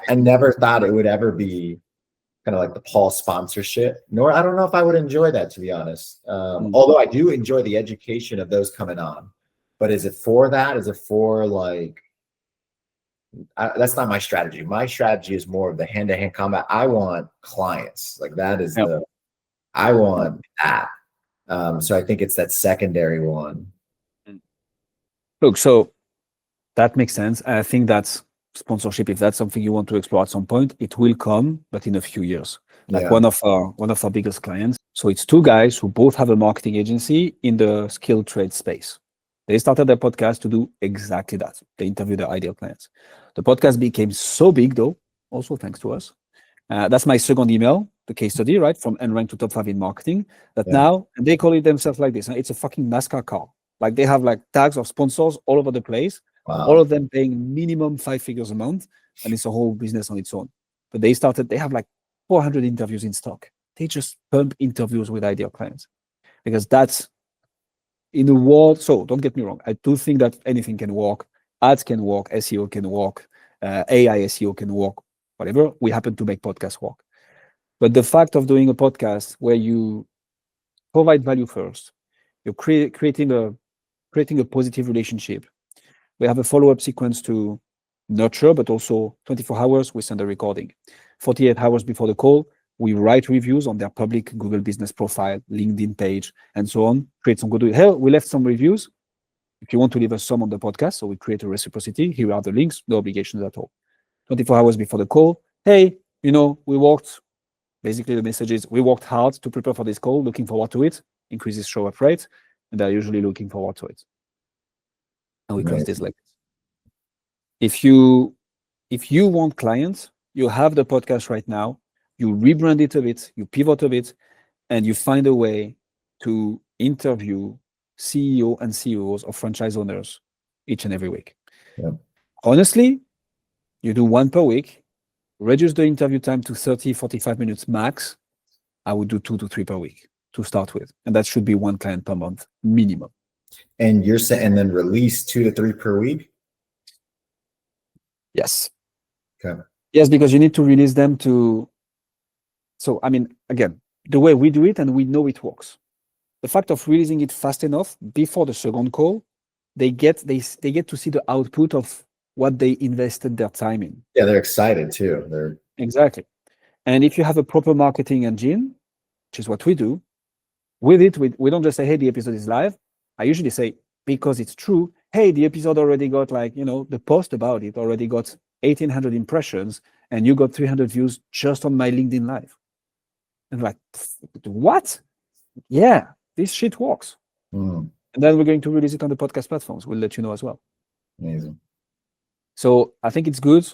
I never thought it would ever be kind of like the Paul sponsorship, nor I don't know if I would enjoy that, to be honest. Although I do enjoy the education of those coming on, but is it for that? Is it for like, that's not my strategy. My strategy is more of the hand-to-hand combat. I want clients. Like that is I want that. So I think it's that secondary one. Look, so that makes sense. I think that's sponsorship. If that's something you want to explore at some point, it will come, but in a few years. Like one of our biggest clients. So it's two guys who both have a marketing agency in the skilled trade space. They started their podcast to do exactly that. They interview their ideal clients. The podcast became so big, though, also thanks to us. That's my second email, the case study, right? From unranked to top 5 in marketing. That now, and they call it themselves like this. It's a fucking NASCAR car. Like they have like tags of sponsors all over the place. Wow. All of them paying minimum 5 figures a month. And it's a whole business on its own. But they have like 400 interviews in stock. They just pump interviews with ideal clients. Because that's in the world. So don't get me wrong. I do think that anything can work. Ads can work. SEO can work. AI SEO can work. Whatever. We happen to make podcasts work. But the fact of doing a podcast where you provide value first, you're creating a positive relationship. We have a follow-up sequence to nurture, but also 24 hours, we send a recording. 48 hours before the call, we write reviews on their public Google business profile, LinkedIn page, and so on. Create some goodwill. Hell, we left some reviews. If you want to leave us some on the podcast, so we create a reciprocity. Here are the links, no obligations at all. 24 hours before the call, hey, we worked, basically the message is, we worked hard to prepare for this call, looking forward to it, increases show-up rate, and they're usually looking forward to it. And we close this like this. If you want clients, you have the podcast right now, you rebrand it a bit, you pivot a bit, and you find a way to interview CEO and CEOs of franchise owners each and every week. Yeah. Honestly, you do one per week, reduce the interview time to 30, 45 minutes max. I would do 2 to 3 per week to start with. And that should be one client per month minimum. And you're saying, and then release 2 to 3 per week? Yes. Okay. Yes, because you need to release them to. So, I mean, again, the way we do it and we know it works. The fact of releasing it fast enough before the second call, they get to see the output of what they invested their time in. Yeah, they're excited too. Exactly. And if you have a proper marketing engine, which is what we do, with it, we don't just say, hey, the episode is live. I usually say, because it's true, hey, the episode already got the post about it already got 1,800 impressions and you got 300 views just on my LinkedIn Live. And like, what? Yeah, this shit works. And then we're going to release it on the podcast platforms. We'll let you know as well. Amazing. So I think it's good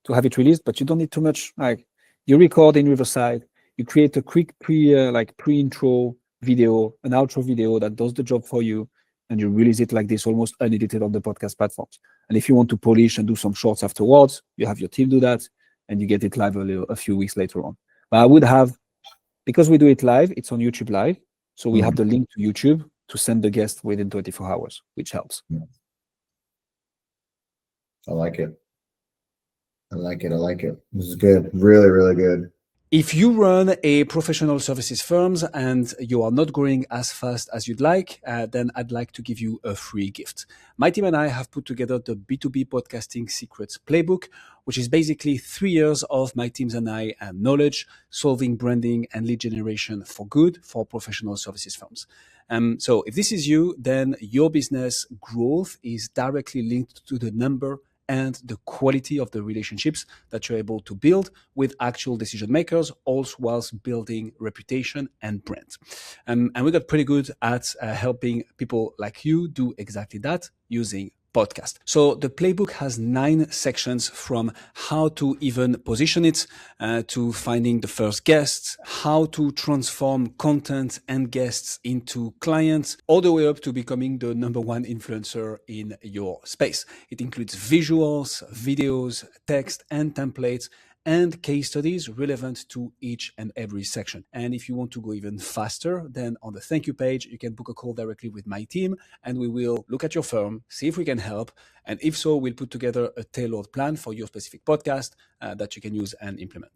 to have it released, but you don't need too much. Like you record in Riverside, you create a quick pre-intro video, an outro video that does the job for you, and you release it like this, almost unedited on the podcast platforms. And if you want to polish and do some shorts afterwards, you have your team do that, and you get it live a few weeks later on. But I would have, because we do it live, it's on YouTube Live, so we have the link to YouTube to send the guest within 24 hours, which helps. I like it. This is good. Really, really good. If you run a professional services firms and you are not growing as fast as you'd like, then I'd like to give you a free gift. My team and I have put together the B2B Podcasting Secrets Playbook, which is basically 3 years of my teams and I knowledge, solving branding and lead generation for good for professional services firms. So if this is you, then your business growth is directly linked to the number and the quality of the relationships that you're able to build with actual decision makers, also whilst building reputation and brand. And we got pretty good at helping people like you do exactly that using podcast. So the playbook has 9 sections, from how to even position it, to finding the first guests, how to transform content and guests into clients, all the way up to becoming the #1 influencer in your space. It includes visuals, videos, text, and templates, and case studies relevant to each and every section. And if you want to go even faster, then on the thank you page, you can book a call directly with my team, and we will look at your firm, see if we can help. And if so, we'll put together a tailored plan for your specific podcast that you can use and implement.